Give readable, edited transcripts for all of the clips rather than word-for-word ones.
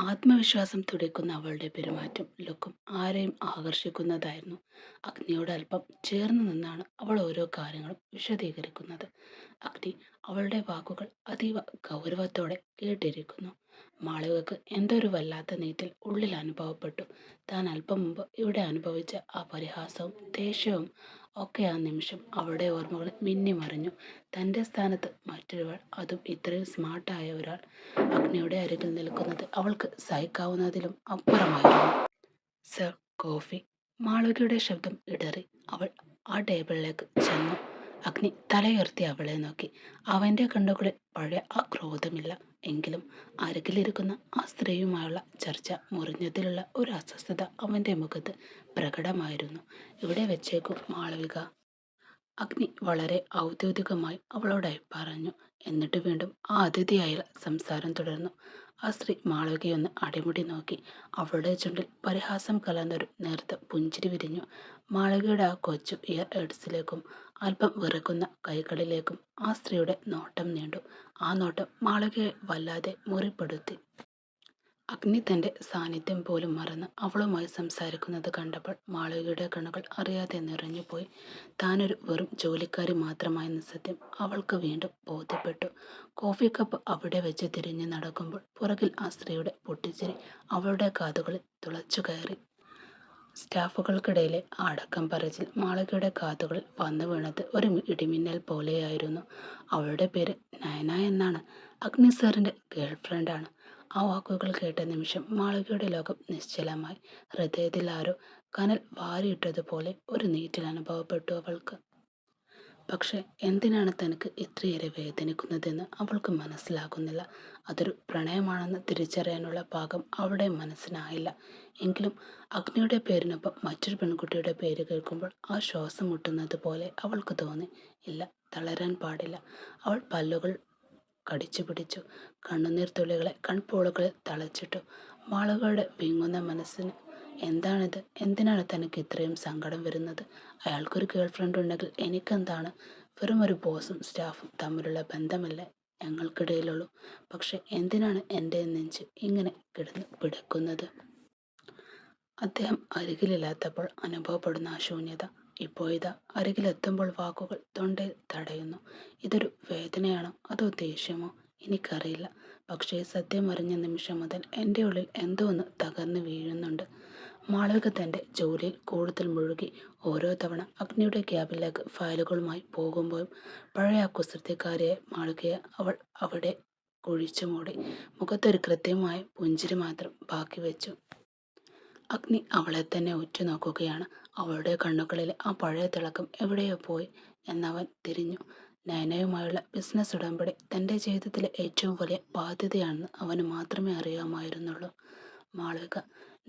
ആത്മവിശ്വാസം തുടിക്കുന്ന അവളുടെ പെരുമാറ്റം, ലുക്കും ആരെയും ആകർഷിക്കുന്നതായിരുന്നു. അഗ്നിയോട് അല്പം ചേർന്ന് നിന്നാണ് അവൾ ഓരോ കാര്യങ്ങളും വിശദീകരിക്കുന്നത്. അഗ്നി അവളുടെ വാക്കുകൾ അതീവ ഗൗരവത്തോടെ കേട്ടിരിക്കുന്നു. മാളവികക്ക് എന്തോ ഒരു വല്ലാത്ത നീറ്റൽ ഉള്ളിൽ അനുഭവപ്പെട്ടു. താൻ അല്പം മുമ്പ് ഇവിടെ അനുഭവിച്ച ആ പരിഹാസവും ദേഷ്യവും ഒക്കെ ആ നിമിഷം അവളുടെ ഓർമ്മകളിൽ മിന്നിമറിഞ്ഞു. തൻ്റെ സ്ഥാനത്ത് മറ്റൊരാൾ, അതും ഇത്രയും സ്മാർട്ടായ ഒരാൾ, അഗ്നിയുടെ അരികിൽ നിൽക്കുന്നത് അവൾക്ക് സഹിക്കാവുന്നതിലും അപ്പുറമായിരുന്നു. Sir, coffee. മാളവികയുടെ ശബ്ദം ഇടറി. അവൾ ആ ടേബിളിലേക്ക് ചെന്നു. അഗ്നി തലയുയർത്തി അവളെ നോക്കി. അവൻ്റെ കണ്ണുകളിൽ പഴയ ആ ക്രോധമില്ല. എങ്കിലും അരികിലിരിക്കുന്ന ആ സ്ത്രീയുമായുള്ള ചർച്ച മുറിഞ്ഞതിലുള്ള ഒരു അസ്വസ്ഥത അവൻ്റെ മുഖത്ത് പ്രകടമായിരുന്നു. ഇവിടെ വെച്ചേക്കും മാളവിക. അഗ്നി വളരെ ഔദ്യോഗികമായി അവളോടായി പറഞ്ഞു. എന്നിട്ട് വീണ്ടും ആ അതിഥിയായ സംസാരം തുടർന്നു. ആ സ്ത്രീ മാളവികയൊന്ന് അടിമുടി നോക്കി. അവളുടെ ചുണ്ടിൽ പരിഹാസം കലർന്നൊരു നേർത്ത പുഞ്ചിരി വിരിഞ്ഞു. മാളവികയുടെ ആ കൊച്ചു ഇയർ എഡ്സിലേക്കും അല്പം വിറക്കുന്ന കൈകളിലേക്കും ആ സ്ത്രീയുടെ നോട്ടം നീണ്ടു. ആ നോട്ടം മാളവികയെ വല്ലാതെ മുറിപ്പെടുത്തി. അഗ്നി തൻ്റെ സാന്നിധ്യം പോലും മറന്ന് അവളുമായി സംസാരിക്കുന്നത് കണ്ടപ്പോൾ മാളവികയുടെ കണ്ണുകൾ അറിയാതെ നിറഞ്ഞുപോയി. താനൊരു വെറും ജോലിക്കാരി മാത്രമായെന്ന സത്യം അവൾക്ക് വീണ്ടും ബോധ്യപ്പെട്ടു. കോഫി കപ്പ് അവിടെ വെച്ച് തിരിഞ്ഞു നടക്കുമ്പോൾ പുറകിൽ ആ സ്ത്രീയുടെ പൊട്ടിച്ചിരി അവളുടെ കാതുകളിൽ തുളച്ചു കയറി. സ്റ്റാഫുകൾക്കിടയിലെ ആ അടക്കം പറച്ചിൽ മാളവികയുടെ കാതുകളിൽ വന്നു വീണത് ഒരു ഇടിമിന്നൽ പോലെയായിരുന്നു. അവളുടെ പേര് നയന എന്നാണ്. അഗ്നി സാറിൻ്റെ ഗേൾ ഫ്രണ്ടാണ്. ആ വാക്കുകൾ കേട്ട നിമിഷം മാളവികയുടെ ലോകം നിശ്ചലമായി. ഹൃദയത്തിൽ ആരോ കനൽ വാരിയിട്ടതുപോലെ ഒരു നീറ്റൽ അനുഭവപ്പെട്ടു അവൾക്ക്. പക്ഷെ എന്തിനാണ് തനിക്ക് ഇത്രയേറെ വേദനിക്കുന്നതെന്ന് അവൾക്ക് മനസ്സിലാകുന്നില്ല. അതൊരു പ്രണയമാണെന്ന് തിരിച്ചറിയാനുള്ള പാകം അവളുടെ മനസ്സിനായില്ല. എങ്കിലും അഗ്നിയുടെ പേരിനൊപ്പം മറ്റൊരു പെൺകുട്ടിയുടെ പേര് കേൾക്കുമ്പോൾ ആ ശ്വാസം മുട്ടുന്നത് പോലെ അവൾക്ക് തോന്നി. ഇല്ല, തളരാൻ പാടില്ല. അവൾ പല്ലുകൾ കടിച്ചു പിടിച്ചു. കണ്ണുനീർ തുള്ളികളെ കൺപോളകളിൽ തളച്ചിട്ടു. മാളകളുടെ വിങ്ങുന്ന മനസ്സിന് എന്താണിത്? എന്തിനാണ് തനിക്ക് ഇത്രയും സങ്കടം വരുന്നത്? അയാൾക്കൊരു ഗേൾ ഫ്രണ്ട് ഉണ്ടെങ്കിൽ എനിക്കെന്താണ്? വെറും ഒരു ബോസും സ്റ്റാഫും തമ്മിലുള്ള ബന്ധമല്ലേ ഞങ്ങൾക്കിടയിലുള്ളൂ. പക്ഷെ എന്തിനാണ് എൻ്റെ നെഞ്ച് ഇങ്ങനെ കിടന്ന് പിടക്കുന്നത്? അദ്ദേഹം അരികിലില്ലാത്തപ്പോൾ അനുഭവപ്പെടുന്ന ആ ശൂന്യത ഇപ്പോഴിതാ അരികിലെത്തുമ്പോൾ വാക്കുകൾ തൊണ്ടയിൽ തടയുന്നു. ഇതൊരു വേദനയാണോ അതോ ദേഷ്യമോ? എനിക്കറിയില്ല. പക്ഷേ സത്യം അറിഞ്ഞ നിമിഷം മുതൽ എൻ്റെ ഉള്ളിൽ എന്തോ ഒന്ന് തകർന്നു വീഴുന്നുണ്ട്. മാളവിക തൻ്റെ ജോലിയിൽ കൂടുതൽ മുഴുകി. ഓരോ തവണ അഗ്നിയുടെ ക്യാബിലേക്ക് ഫയലുകളുമായി പോകുമ്പോഴും പഴയ ആ കുസൃതിക്കാരിയെ മാളവികയെ അവൾ അവിടെ കുഴിച്ചു മൂടി. മുഖത്തൊരു കൃത്യമായ പുഞ്ചിരി മാത്രം ബാക്കി വെച്ചു. അഗ്നി അവളെ തന്നെ ഉറ്റുനോക്കുകയാണ്. അവളുടെ കണ്ണുകളിലെ ആ പഴയ തിളക്കം എവിടെയോ പോയി എന്നവൻ തിരിഞ്ഞു. നയനയുമായുള്ള ബിസിനസ് ഉടമ്പടി തൻ്റെ ജീവിതത്തിലെ ഏറ്റവും വലിയ ബാധ്യതയാണെന്ന് അവന് മാത്രമേ അറിയാമായിരുന്നുള്ളൂ. മാളവിക,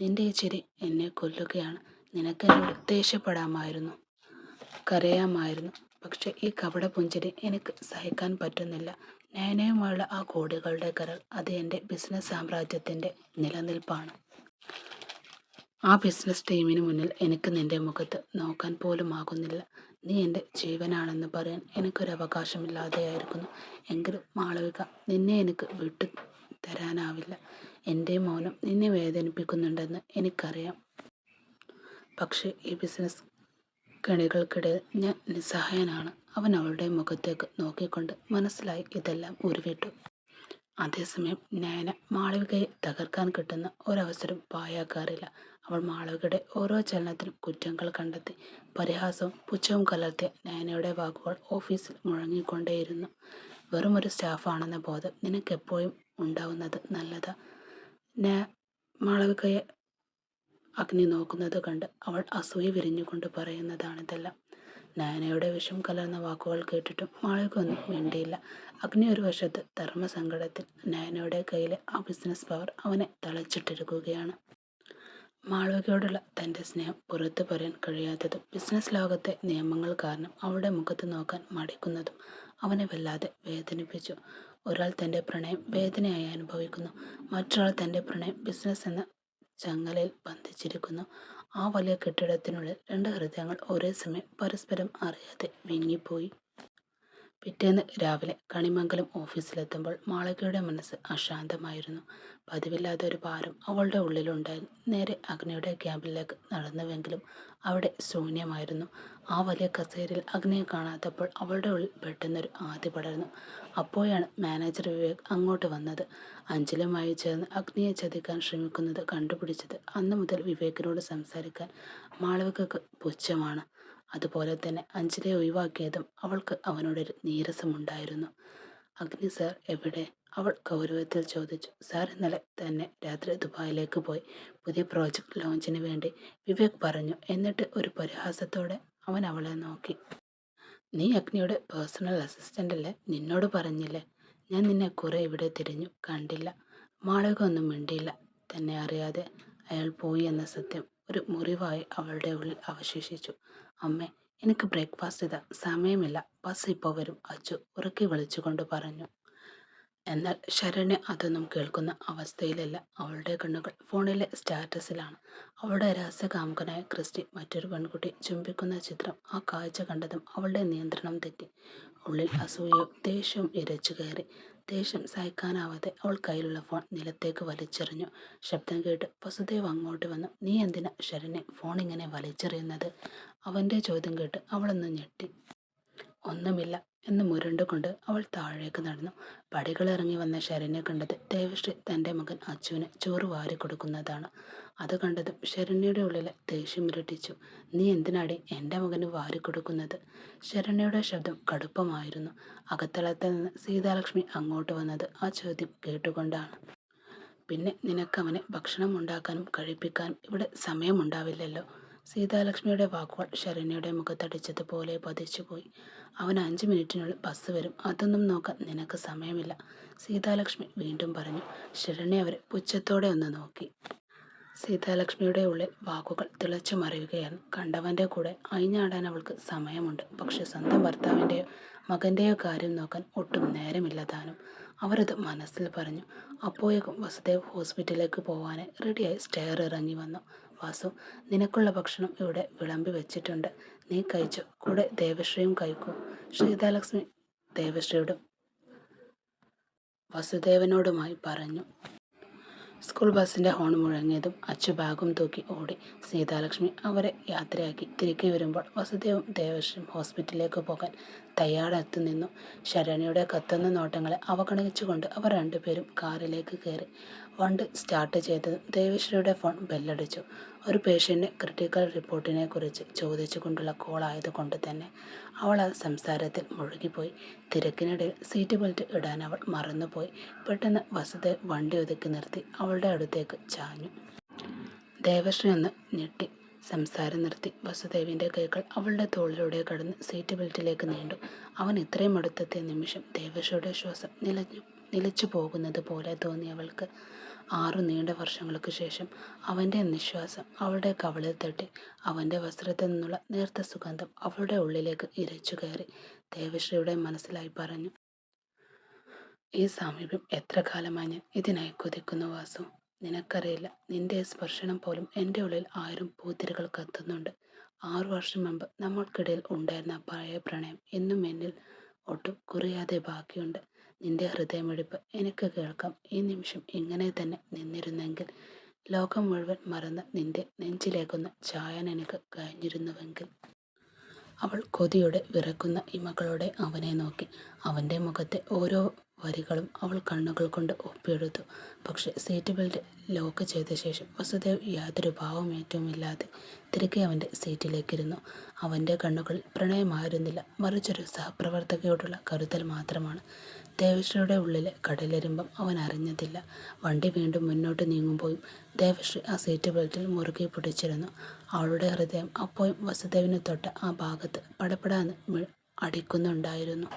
നിന്റെ ഈ ചിരി എന്നെ കൊല്ലുകയാണ്. നിനക്ക് എന്നോട് ദേഷ്യപ്പെടാമായിരുന്നു, കരയാമായിരുന്നു. പക്ഷെ ഈ കപട പുഞ്ചിരി എനിക്ക് സഹിക്കാൻ പറ്റുന്നില്ല. നയനയുമായുള്ള ആ കോടികളുടെ കരാർ, അത് എൻ്റെ ബിസിനസ് സാമ്രാജ്യത്തിൻ്റെ നിലനിൽപ്പാണ്. ആ ബിസിനസ് ടീമിന് മുന്നിൽ എനിക്ക് നിന്റെ മുഖത്ത് നോക്കാൻ പോലും ആകുന്നില്ല. നീ എൻ്റെ ജീവനാണെന്ന് പറയാൻ എനിക്കൊരവകാശമില്ലാതെയായിരിക്കുന്നു. എങ്കിലും മാളവിക, നിന്നെ എനിക്ക് വിട്ടു തരാനാവില്ല. എൻ്റെ മൗനം നിന്നെ വേദനിപ്പിക്കുന്നുണ്ടെന്ന് എനിക്കറിയാം. പക്ഷേ ഈ ബിസിനസ് കെണികൾക്കിടയിൽ ഞാൻ നിസ്സഹായനാണ്. അവൻ അവളുടെ മുഖത്തേക്ക് നോക്കിക്കൊണ്ട് മനസ്സിലായി ഇതെല്ലാം ഉരുവിട്ടു. അതേസമയം നയന മാളവികയെ തകർക്കാൻ കിട്ടുന്ന ഒരവസരം പാഴാക്കാറില്ല. അവൾ മാളവികയുടെ ഓരോ ചലനത്തിലും കുറ്റങ്ങൾ കണ്ടെത്തി. പരിഹാസവും പുച്ഛവും കലർത്തിയ നയനയുടെ വാക്കുകൾ ഓഫീസിൽ മുഴങ്ങിക്കൊണ്ടേയിരുന്നു. വെറുമൊരു സ്റ്റാഫാണെന്ന ബോധം നിനക്കെപ്പോഴും ഉണ്ടാവുന്നത് നല്ലതാ. മാളവികയെ അഗ്നി നോക്കുന്നത് കണ്ട് അവൾ അസൂയ വിരിഞ്ഞുകൊണ്ട് പറയുന്നതാണിതെല്ലാം. നയനയുടെ വിഷം കലർന്ന വാക്കുകൾ കേട്ടിട്ടും മാളവിക ഒന്നും മിണ്ടിയില്ല. അഗ്നി ഒരു വശത്ത് ധർമ്മസങ്കടത്തിൽ നയനയുടെ കയ്യിലെ ആ ബിസിനസ് പവർ അവനെ തളച്ചിട്ടിരിക്കുകയാണ്. മാളവികയോടുള്ള തൻ്റെ സ്നേഹം പുറത്തു പറയാൻ കഴിയാത്തതും ബിസിനസ് ലോകത്തെ നിയമങ്ങൾ കാരണം അവളുടെ മുഖത്ത് നോക്കാൻ മടിക്കുന്നതും അവനെ വല്ലാതെ വേദനിപ്പിച്ചു. ഒരാൾ തൻ്റെ പ്രണയം വേദനയായി അനുഭവിക്കുന്നു. മറ്റൊരാൾ തൻ്റെ പ്രണയം ബിസിനസ് എന്ന ചങ്ങലയിൽ ബന്ധിച്ചിരിക്കുന്നു. ആ വലിയ കെട്ടിടത്തിനുള്ളിൽ രണ്ട് ഹൃദയങ്ങൾ ഒരേ സമയം പരസ്പരം അറിയാതെ വിങ്ങിപ്പോയി. പിറ്റേന്ന് രാവിലെ കണിമംഗലം ഓഫീസിലെത്തുമ്പോൾ മാളവികയുടെ മനസ്സ് അശാന്തമായിരുന്നു. പതിവില്ലാത്ത ഒരു ഭാരം അവളുടെ ഉള്ളിലുണ്ടായിരുന്നു. നേരെ അഗ്നിയുടെ ക്യാബിനിലേക്ക് നടന്നുവെങ്കിലും അവിടെ ശൂന്യമായിരുന്നു. ആ വലിയ കസേരയിൽ അഗ്നിയെ കാണാത്തപ്പോൾ അവളുടെ ഉള്ളിൽ പെട്ടെന്നൊരു ആധി പടർന്നു. അപ്പോഴാണ് മാനേജർ വിവേക് അങ്ങോട്ട് വന്നത്. അഞ്ജലിയുമായി ചേർന്ന് അഗ്നിയെ ചതിക്കാൻ ശ്രമിക്കുന്നത് കണ്ടുപിടിച്ചത്. അന്നു മുതൽ വിവേകിനോട് സംസാരിക്കാൻ മാളവികക്ക് പുച്ഛമാണ്. അതുപോലെ തന്നെ അഞ്ജലിയെ ഒഴിവാക്കിയതും അവൾക്ക് അവനോടൊരു നീരസമുണ്ടായിരുന്നു. അഗ്നി സാർ എവിടെ? അവൾ ഗൗരവത്തിൽ ചോദിച്ചു. സാർ ഇന്നലെ തന്നെ രാത്രി ദുബായിലേക്ക് പോയി. പുതിയ പ്രോജക്റ്റ് ലോഞ്ചിന് വേണ്ടി, വിവേക് പറഞ്ഞു. എന്നിട്ട് ഒരു പരിഹാസത്തോടെ അവൻ അവളെ നോക്കി. നീ അഗ്നിയുടെ പേഴ്സണൽ അസിസ്റ്റന്റ് അല്ലേ? നിന്നോട് പറഞ്ഞില്ലേ? ഞാൻ നിന്നെ കുറെ ഇവിടെ തിരിഞ്ഞു, കണ്ടില്ല. മാളവിക ഒന്നും മിണ്ടിയില്ല. തന്നെ അറിയാതെ അയാൾ പോയി എന്ന സത്യം ഒരു മുറിവായി അവളുടെ ഉള്ളിൽ അവശേഷിച്ചു. അമ്മേ, എനിക്ക് ബ്രേക്ക്ഫാസ്റ്റ് ഇതാ, സമയമില്ല, ബസ് ഇപ്പോൾ വരും, അച്ചു ഉറക്കി വിളിച്ചുകൊണ്ട് പറഞ്ഞു. എന്നാൽ ശരണ്യ അതൊന്നും കേൾക്കുന്ന അവസ്ഥയിലല്ല. അവളുടെ കണ്ണുകൾ ഫോണിലെ സ്റ്റാറ്റസിലാണ്. അവളുടെ രഹസ്യകാമുകനായ ക്രിസ്റ്റി മറ്റൊരു പെൺകുട്ടി ചുംബിക്കുന്ന ചിത്രം. ആ കാഴ്ച കണ്ടതും അവളുടെ നിയന്ത്രണം തെറ്റി. ഉള്ളിൽ അസൂയയും ദേഷ്യവും ഇരച്ചു കയറി. ദേഷ്യം സഹിക്കാനാവാതെ അവൾ കയ്യിലുള്ള ഫോൺ നിലത്തേക്ക് വലിച്ചെറിഞ്ഞു. ശബ്ദം കേട്ട് വസുദേവ് അങ്ങോട്ട് വന്നു. നീ എന്തിനാ ശരണ്യ ഫോൺ ഇങ്ങനെ വലിച്ചെറിയുന്നത്? അവൻ്റെ ചോദ്യം കേട്ട് അവളൊന്ന് ഞെട്ടി. ഒന്നുമില്ല എന്ന് മുരണ്ടുകൊണ്ട് അവൾ താഴേക്ക് നടന്നു. പടികളിറങ്ങി വന്ന ശരണ്യെ കണ്ടത് ദേവശ്രീ തൻ്റെ മകൻ അച്ചുവിന് ചോറ് വാരി കൊടുക്കുന്നതാണ്. അത് കണ്ടതും ശരണ്യയുടെ ഉള്ളിലെ ദേഷ്യം ഇരട്ടിച്ചു. നീ എന്തിനാടി എൻ്റെ മകന് വാരി കൊടുക്കുന്നത്? ശരണ്യയുടെ ശബ്ദം കടുപ്പമായിരുന്നു. അകത്തളത്തിൽ നിന്ന് സീതാലക്ഷ്മി അങ്ങോട്ട് വന്നത് ആ ചോദ്യം കേട്ടുകൊണ്ടാണ്. പിന്നെ നിനക്കവനെ ഭക്ഷണം ഉണ്ടാക്കാനും കഴിപ്പിക്കാനും ഇവിടെ സമയമുണ്ടാവില്ലല്ലോ. സീതാലക്ഷ്മിയുടെ വാക്കുകൾ ശരണ്യയുടെ മുഖത്തടിച്ചതുപോലെ പതിച്ചുപോയി. അവൻ 5 മിനിറ്റിനുള്ളിൽ ബസ് വരും, അതൊന്നും നോക്കാൻ നിനക്ക് സമയമില്ല, സീതാലക്ഷ്മി വീണ്ടും പറഞ്ഞു. ശരണ്യ അവരെ പുച്ഛത്തോടെ ഒന്ന് നോക്കി. സീതാലക്ഷ്മിയുടെ ഉള്ളിൽ വാക്കുകൾ തിളച്ചു മറിയുകയാണ്. കണ്ടവൻ്റെ കൂടെ അഴിഞ്ഞാടാൻ അവൾക്ക് സമയമുണ്ട്, പക്ഷെ സ്വന്തം ഭർത്താവിൻ്റെയോ മകൻ്റെയോ കാര്യം നോക്കാൻ ഒട്ടും നേരമില്ല താനും. അവരത് മനസ്സിൽ പറഞ്ഞു. അപ്പോഴേക്കും വസുദേവ് ഹോസ്പിറ്റലിലേക്ക് പോവാൻ റെഡിയായി സ്റ്റെയർ ഇറങ്ങി വന്നു. വാസു, നിനക്കുള്ള ഭക്ഷണം ഇവിടെ വിളമ്പി വെച്ചിട്ടുണ്ട്, നീ കഴിച്ചു, കൂടെ ദേവശ്രീയും കഴിക്കൂ. സീതാലക്ഷ്മി ദേവശ്രീയോടും വസുദേവനോടുമായി പറഞ്ഞു. സ്കൂൾ ബസ്സിൻ്റെ ഹോൺ മുഴങ്ങിയതും അച്ചു ബാഗും തൂക്കി ഓടി. സീതാലക്ഷ്മി അവരെ യാത്രയാക്കി തിരികെ വരുമ്പോൾ വസുദേവും ദേവശ്രീയും ഹോസ്പിറ്റലിലേക്ക് പോകാൻ തയ്യാറെത്തു നിന്നു. ശരണ്യയുടെ കത്തുന്ന നോട്ടങ്ങളെ അവഗണിച്ചുകൊണ്ട് അവർ രണ്ടുപേരും കാറിലേക്ക് കയറി. വണ്ടി സ്റ്റാർട്ട് ചെയ്തതും ദേവശ്രീയുടെ ഫോൺ ബെല്ലടിച്ചു. ഒരു പേഷ്യൻ്റെ ക്രിട്ടിക്കൽ റിപ്പോർട്ടിനെ കുറിച്ച് ചോദിച്ചുകൊണ്ടുള്ള കോൾ ആയതുകൊണ്ട് തന്നെ അവൾ ആ സംസാരത്തിൽ മുഴുകിപ്പോയി. തിരക്കിനിടയിൽ സീറ്റ് ബെൽറ്റ് ഇടാൻ അവൾ മറന്നുപോയി. പെട്ടെന്ന് വസുദേവ് വണ്ടി ഒതുക്കി നിർത്തി അവളുടെ അടുത്തേക്ക് ചാഞ്ഞു. ദേവശ്രീ ഒന്ന് ഞെട്ടി. സംസാരം നിർത്തി. വസുദേവിൻ്റെ കൈകൾ അവളുടെ തോളിലൂടെ കടന്ന് സീറ്റ് ബെൽറ്റിലേക്ക് നീണ്ടു. അവൻ ഇത്രയും അടുത്തെത്തിയ നിമിഷം ദേവശ്രീയുടെ ശ്വാസം നിലച്ചു പോകുന്നത് പോലെ തോന്നി അവൾക്ക്. 6 നീണ്ട വർഷങ്ങൾക്ക് ശേഷം അവൻ്റെ നിശ്വാസം അവളുടെ കവളിൽ തട്ടി. അവൻ്റെ വസ്ത്രത്തിൽ നിന്നുള്ള നേർത്ത സുഗന്ധം അവളുടെ ഉള്ളിലേക്ക് ഇരച്ചു കയറി. ദേവശ്രീയുടെ മനസ്സിലായി പറഞ്ഞു. ഈ സാമീപ്യം എത്ര കാലമായി ഞാൻ ഇതിനായി കൊതിക്കുന്നു വാസു. നിനക്കറിയില്ല, നിന്റെ സ്പർശനം പോലും എൻ്റെ ഉള്ളിൽ 1000 പൂത്തിരികൾ കത്തുന്നുണ്ട്. 6 വർഷം മുമ്പ് നമ്മൾക്കിടയിൽ ഉണ്ടായിരുന്ന പഴയ പ്രണയം എന്നും എന്നിൽ ഒട്ടും കുറയാതെ ബാക്കിയുണ്ട്. നിന്റെ ഹൃദയമിടിപ്പ് എനിക്ക് കേൾക്കാം. ഈ നിമിഷം ഇങ്ങനെ തന്നെ നിന്നിരുന്നെങ്കിൽ, ലോകം മുഴുവൻ മറന്ന് നിന്റെ നെഞ്ചിലേക്കൊന്ന് ചായാൻ എനിക്ക് കഴിഞ്ഞിരുന്നുവെങ്കിൽ. അവൾ കൊതിയോടെ വിറക്കുന്ന ഇമകളോടെ അവനെ നോക്കി. അവൻ്റെ മുഖത്തെ ഓരോ വരികളും അവൾ കണ്ണുകൾ കൊണ്ട് ഒപ്പിയെടുത്തു. പക്ഷെ സീറ്റ് ബെൽറ്റ് ലോക്ക് ചെയ്ത ശേഷം വസുദേവ് യാതൊരു ഭാവമേറ്റവുമില്ലാതെ തിരികെ അവൻ്റെ സീറ്റിലേക്കിരുന്നു. അവൻ്റെ കണ്ണുകളിൽ പ്രണയമായിരുന്നില്ല, മറിച്ചൊരു സഹപ്രവർത്തകയോടുള്ള കരുതൽ മാത്രമാണ്. ദേവശ്രീയുടെ ഉള്ളിലെ കടലെരുമ്പം അവൻ അറിഞ്ഞതില്ല. വണ്ടി വീണ്ടും മുന്നോട്ട് നീങ്ങുമ്പോഴും ദേവശ്രീ ആ സീറ്റ് ബെൽറ്റിൽ മുറുകെ പിടിച്ചിരുന്നു. അവളുടെ ഹൃദയം അപ്പോഴും വസുദേവിന് തൊട്ട ആ ഭാഗത്ത് പടപടാന്ന് അടിക്കുന്നുണ്ടായിരുന്നു.